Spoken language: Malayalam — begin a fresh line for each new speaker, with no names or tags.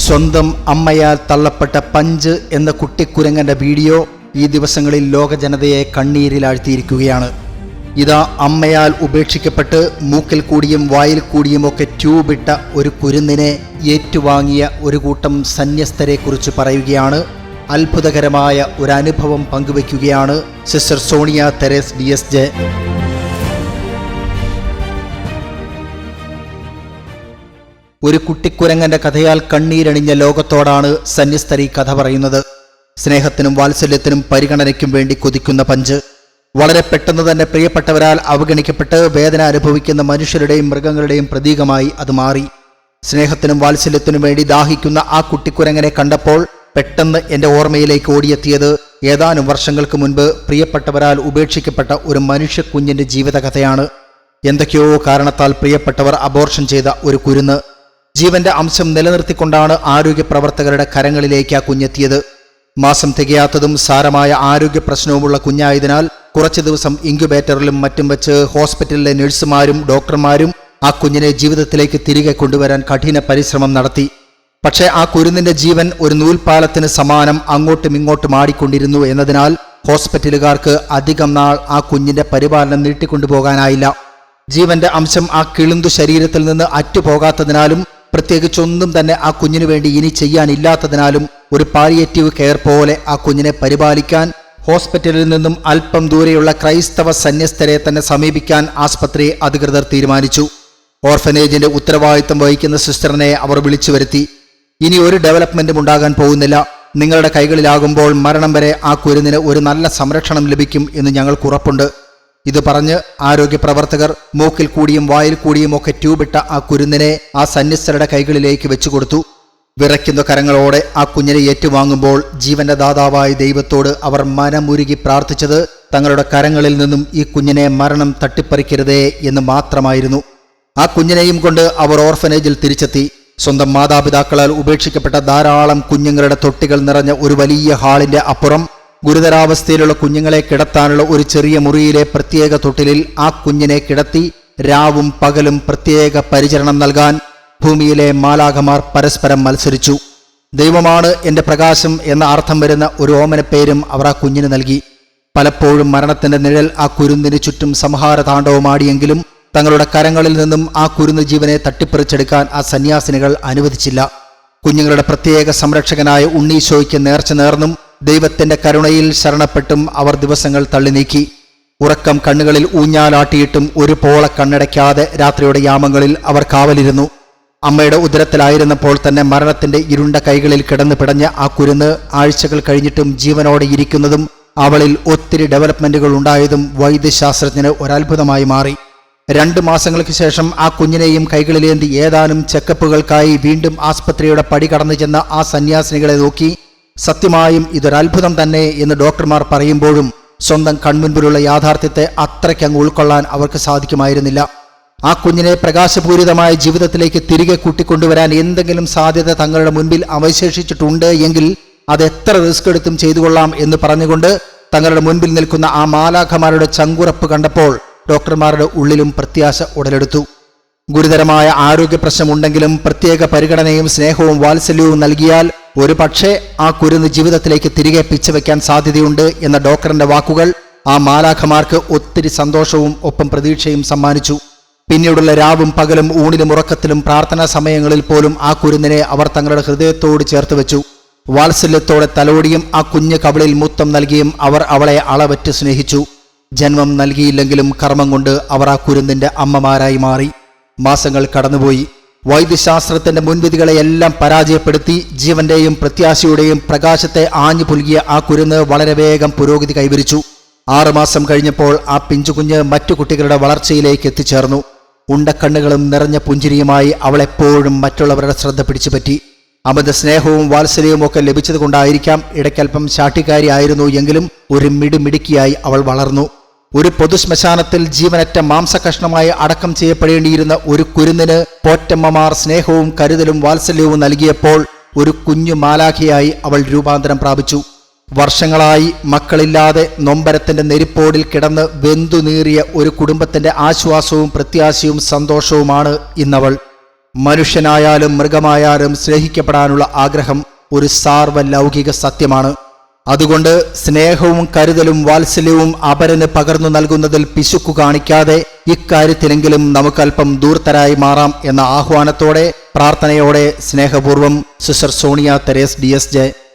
സ്വന്തം അമ്മയാൽ തള്ളപ്പെട്ട പഞ്ച് എന്ന കുട്ടിക്കുരങ്ങന്റെ വീഡിയോ ഈ ദിവസങ്ങളിൽ ലോക ജനതയെ കണ്ണീരിലാഴ്ത്തിയിരിക്കുകയാണ്. ഇതാ അമ്മയാൽ ഉപേക്ഷിക്കപ്പെട്ട് മൂക്കിൽ കൂടിയും വായിൽ കൂടിയുമൊക്കെ ട്യൂബിട്ട ഒരു കുരുന്നിനെ ഏറ്റുവാങ്ങിയ ഒരു കൂട്ടം സന്യസ്തരെക്കുറിച്ച് പറയുകയാണ്. അത്ഭുതകരമായ ഒരു അനുഭവം പങ്കുവയ്ക്കുകയാണ് സിസ്റ്റർ സോണിയ തെരേസ് DSJ. ഒരു കുട്ടിക്കുരങ്ങന്റെ കഥയാൽ കണ്ണീരണിഞ്ഞ ലോകത്തോടാണ് സന്യസ്തർ ഈ കഥ പറയുന്നത്. സ്നേഹത്തിനും വാത്സല്യത്തിനും പരിഗണനയ്ക്കും വേണ്ടി കൊതിക്കുന്ന പഞ്ച് വളരെ പെട്ടെന്ന് തന്നെ പ്രിയപ്പെട്ടവരാൽ അവഗണിക്കപ്പെട്ട് വേദന അനുഭവിക്കുന്ന മനുഷ്യരുടെയും മൃഗങ്ങളുടെയും പ്രതീകമായി അത് മാറി. സ്നേഹത്തിനും വാത്സല്യത്തിനും വേണ്ടി ദാഹിക്കുന്ന ആ കുട്ടിക്കുരങ്ങനെ കണ്ടപ്പോൾ പെട്ടെന്ന് എൻ്റെ ഓർമ്മയിലേക്ക് ഓടിയെത്തിയത് ഏതാനും വർഷങ്ങൾക്ക് മുൻപ് പ്രിയപ്പെട്ടവരാൽ ഉപേക്ഷിക്കപ്പെട്ട ഒരു മനുഷ്യക്കുഞ്ഞിൻ്റെ ജീവിതകഥയാണ്. എന്തൊക്കെയോ കാരണത്താൽ പ്രിയപ്പെട്ടവർ അബോർഷൻ ചെയ്ത ഒരു കുരുന്ന്. ജീവന്റെ അംശം നിലനിർത്തിക്കൊണ്ടാണ് ആരോഗ്യ പ്രവർത്തകരുടെ കരങ്ങളിലേക്ക് ആ കുഞ്ഞെത്തിയത്. മാസം തികയാത്തതും സാരമായ ആരോഗ്യ പ്രശ്നവുമുള്ള കുഞ്ഞായതിനാൽ കുറച്ചു ദിവസം ഇൻക്യുബേറ്ററിലും മറ്റും വെച്ച് ഹോസ്പിറ്റലിലെ നഴ്സുമാരും ഡോക്ടർമാരും ആ കുഞ്ഞിനെ ജീവിതത്തിലേക്ക് തിരികെ കൊണ്ടുവരാൻ കഠിന പരിശ്രമം നടത്തി. പക്ഷേ ആ കുരുന്നിന്റെ ജീവൻ ഒരു നൂൽപാലത്തിന് സമാനം അങ്ങോട്ടും ഇങ്ങോട്ടും ആടിക്കൊണ്ടിരുന്നു എന്നതിനാൽ ഹോസ്പിറ്റലുകാർക്ക് അധികം നാൾ ആ കുഞ്ഞിന്റെ പരിപാലനം നീട്ടിക്കൊണ്ടുപോകാനായില്ല. ജീവന്റെ അംശം ആ കിളുന്തു ശരീരത്തിൽ നിന്ന് അറ്റുപോകാത്തതിനാലും പ്രത്യേകിച്ചൊന്നും തന്നെ ആ കുഞ്ഞിനു വേണ്ടി ഇനി ചെയ്യാനില്ലാത്തതിനാലും ഒരു പാലിയേറ്റീവ് കെയർ പോലെ ആ കുഞ്ഞിനെ പരിപാലിക്കാൻ ഹോസ്പിറ്റലിൽ നിന്നും അല്പം ദൂരെയുള്ള ക്രൈസ്തവ സന്യസ്തരെ തന്നെ സമീപിക്കാൻ ആസ്പത്രി അധികൃതർ തീരുമാനിച്ചു. ഓർഫനേജിന്റെ ഉത്തരവാദിത്തം വഹിക്കുന്ന സിസ്റ്ററിനെ അവർ വിളിച്ചു വരുത്തി. ഇനി ഒരു ഡെവലപ്മെന്റും ഉണ്ടാകാൻ പോകുന്നില്ല. നിങ്ങളുടെ കൈകളിലാകുമ്പോൾ മരണം വരെ ആ കുരുന്നിന് ഒരു നല്ല സംരക്ഷണം ലഭിക്കും എന്ന് ഞങ്ങൾക്ക് ഉറപ്പുണ്ട്. ഇത് പറഞ്ഞ് ആരോഗ്യ പ്രവർത്തകർ മൂക്കിൽ കൂടിയും വായിൽ കൂടിയും ഒക്കെ ട്യൂബിട്ട ആ കുരുന്നിനെ ആ സന്യസ്തരുടെ കൈകളിലേക്ക് വെച്ചുകൊടുത്തു. വിറയ്ക്കുന്ന കരങ്ങളോടെ ആ കുഞ്ഞിനെ ഏറ്റുവാങ്ങുമ്പോൾ ജീവന്റെ ദാതാവായ ദൈവത്തോട് അവർ മനമുരുകി പ്രാർത്ഥിച്ചത് തങ്ങളുടെ കരങ്ങളിൽ നിന്നും ഈ കുഞ്ഞിനെ മരണം തട്ടിപ്പറിക്കരുതേ എന്ന് മാത്രമായിരുന്നു. ആ കുഞ്ഞിനെയും കൊണ്ട് അവർ ഓർഫനേജിൽ തിരിച്ചെത്തി. സ്വന്തം മാതാപിതാക്കളാൽ ഉപേക്ഷിക്കപ്പെട്ട ധാരാളം കുഞ്ഞുങ്ങളുടെ തൊട്ടികൾ നിറഞ്ഞ ഒരു വലിയ ഹാളിന്റെ അപ്പുറം ഗുരുതരാവസ്ഥയിലുള്ള കുഞ്ഞുങ്ങളെ കിടത്താനുള്ള ഒരു ചെറിയ മുറിയിലെ പ്രത്യേക തൊട്ടിലിൽ ആ കുഞ്ഞിനെ കിടത്തി രാവും പകലും പ്രത്യേക പരിചരണം നൽകാൻ ഭൂമിയിലെ മാലാഖമാർ പരസ്പരം മത്സരിച്ചു. ദൈവമാണ് എൻ്റെ പ്രകാശം എന്ന അർത്ഥം വരുന്ന ഒരു ഓമനപ്പേരും അവർ ആ കുഞ്ഞിന് നൽകി. പലപ്പോഴും മരണത്തിന്റെ നിഴൽ ആ കുരുന്നിന് ചുറ്റും സംഹാര താണ്ഡവമാടിയെങ്കിലും തങ്ങളുടെ കരങ്ങളിൽ നിന്നും ആ കുരുന്ന് ജീവനെ തട്ടിപ്പറിച്ചെടുക്കാൻ ആ സന്യാസിനികൾ അനുവദിച്ചില്ല. കുഞ്ഞുങ്ങളുടെ പ്രത്യേക സംരക്ഷകനായ ഉണ്ണീശോയ്ക്ക് നേർച്ച നേർന്നും ദൈവത്തിന്റെ കരുണയിൽ ശരണപ്പെട്ടും അവർ ദിവസങ്ങൾ തള്ളി നീക്കി. ഉറക്കം കണ്ണുകളിൽ ഊഞ്ഞാലാട്ടിയിട്ടും ഒരു പോള കണ്ണടയ്ക്കാതെ രാത്രിയുടെ യാമങ്ങളിൽ അവർ കാവലിരുന്നു. അമ്മയുടെ ഉദരത്തിലായിരുന്നപ്പോൾ തന്നെ മരണത്തിന്റെ ഇരുണ്ട കൈകളിൽ കിടന്നു പിടഞ്ഞ ആ കുരുന്ന് ആഴ്ചകൾ കഴിഞ്ഞിട്ടും ജീവനോടെ ഇരിക്കുന്നതും അവളിൽ ഒത്തിരി ഡെവലപ്മെന്റുകൾ ഉണ്ടായതും വൈദ്യശാസ്ത്രജ്ഞന് ഒരത്ഭുതമായി മാറി. 2 മാസങ്ങൾക്ക് ശേഷം ആ കുഞ്ഞിനെയും കൈകളിലേന്തി ഏതാനും ചെക്കപ്പുകൾക്കായി വീണ്ടും ആസ്പത്രിയുടെ പടി കടന്നു ചെന്ന ആ സന്യാസിനികളെ നോക്കി സത്യമായും ഇതൊരത്ഭുതം തന്നെ എന്ന് ഡോക്ടർമാർ പറയുമ്പോഴും സ്വന്തം കൺമുൻപിലുള്ള യാഥാർത്ഥ്യത്തെ അത്രയ്ക്കങ്ങ് ഉൾക്കൊള്ളാൻ അവർക്ക് സാധിക്കുമായിരുന്നില്ല. ആ കുഞ്ഞിനെ പ്രകാശപൂരിതമായ ജീവിതത്തിലേക്ക് തിരികെ കൂട്ടിക്കൊണ്ടുവരാൻ എന്തെങ്കിലും സാധ്യത തങ്ങളുടെ മുൻപിൽ അവശേഷിച്ചിട്ടുണ്ട് എങ്കിൽ അത് എത്ര റിസ്ക് എടുത്തും ചെയ്തുകൊള്ളാം എന്ന് പറഞ്ഞുകൊണ്ട് തങ്ങളുടെ മുൻപിൽ നിൽക്കുന്ന ആ മാലാഖമാരുടെ ചങ്കുറപ്പ് കണ്ടപ്പോൾ ഡോക്ടർമാരുടെ ഉള്ളിലും പ്രത്യാശ ഉടലെടുത്തു. ഗുരുതരമായ ആരോഗ്യ പ്രശ്നമുണ്ടെങ്കിലും പ്രത്യേക പരിഗണനയും സ്നേഹവും വാത്സല്യവും നൽകിയാൽ ഒരു പക്ഷേ ആ കുരുന്ന് ജീവിതത്തിലേക്ക് തിരികെ പിച്ചവെക്കാൻ സാധ്യതയുണ്ട് എന്ന ഡോക്ടറിന്റെ വാക്കുകൾ ആ മാലാഖമാർക്ക് ഒത്തിരി സന്തോഷവും ഒപ്പം പ്രതീക്ഷയും സമ്മാനിച്ചു. പിന്നീടുള്ള രാവും പകലും ഊണിലും ഉറക്കത്തിലും പ്രാർത്ഥനാ സമയങ്ങളിൽ പോലും ആ കുരുന്നിനെ അവർ തങ്ങളുടെ ഹൃദയത്തോട് ചേർത്ത് വെച്ചു. വാത്സല്യത്തോടെ തലോടിയും ആ കുഞ്ഞ് കവിളിൽ മുത്തം നൽകിയും അവർ അവളെ അളവറ്റ് സ്നേഹിച്ചു. ജന്മം നൽകിയില്ലെങ്കിലും കർമ്മം കൊണ്ട് അവർ ആ കുരുന്നിന്റെ അമ്മമാരായി മാറി. മാസങ്ങൾ കടന്നുപോയി. വൈദ്യശാസ്ത്രത്തിന്റെ മുൻവിധികളെയെല്ലാം പരാജയപ്പെടുത്തി ജീവന്റെയും പ്രത്യാശയുടെയും പ്രകാശത്തെ ആഞ്ഞു പുൽകിയ ആ കുരുന്ന് വളരെ വേഗം പുരോഗതി കൈവരിച്ചു. 6 മാസം കഴിഞ്ഞപ്പോൾ ആ പിഞ്ചുകുഞ്ഞ് മറ്റു കുട്ടികളുടെ വളർച്ചയിലേക്ക് എത്തിച്ചേർന്നു. ഉണ്ടക്കണ്ണുകളും നിറഞ്ഞ പുഞ്ചിരിയുമായി അവൾ എപ്പോഴും മറ്റുള്ളവരുടെ ശ്രദ്ധ പിടിച്ചുപറ്റി. അമിത സ്നേഹവും വാത്സല്യവും ഒക്കെ ലഭിച്ചതുകൊണ്ടായിരിക്കാം ഇടയ്ക്കൽപ്പം ശാഠ്യക്കാരിയായിരുന്നു എങ്കിലും ഒരു മിടുമിടുക്കിയായി അവൾ വളർന്നു. ഒരു പൊതുശ്മശാനത്തിൽ ജീവനറ്റ മാംസകഷ്ണമായി അടക്കം ചെയ്യപ്പെടേണ്ടിയിരുന്ന ഒരു കുരുന്നിന് പോറ്റമ്മമാർ സ്നേഹവും കരുതലും വാത്സല്യവും നൽകിയപ്പോൾ ഒരു കുഞ്ഞു മാലാഖയായി അവൾ രൂപാന്തരം പ്രാപിച്ചു. വർഷങ്ങളായി മക്കളില്ലാതെ നൊമ്പരത്തിന്റെ നെരിപ്പോടിൽ കിടന്ന് വെന്തുനീറിയ ഒരു കുടുംബത്തിന്റെ ആശ്വാസവും പ്രത്യാശയും സന്തോഷവുമാണ് ഇന്നവൾ. മനുഷ്യനായാലും മൃഗമായാലും സ്നേഹിക്കപ്പെടാനുള്ള ആഗ്രഹം ഒരു സാർവലൗകിക സത്യമാണ്. അതുകൊണ്ട് സ്നേഹവും കരുതലും വാത്സല്യവും അപരന് പകർന്നു നൽകുന്നതിൽ പിശുക്കു കാണിക്കാതെ ഇക്കാര്യത്തിലെങ്കിലും നമുക്കല്പം ദൂർത്തരായി മാറാം എന്ന ആഹ്വാനത്തോടെ പ്രാർത്ഥനയോടെ സ്നേഹപൂർവ്വം സിസ്റ്റർ സോണിയ തെരേസ് DSJ.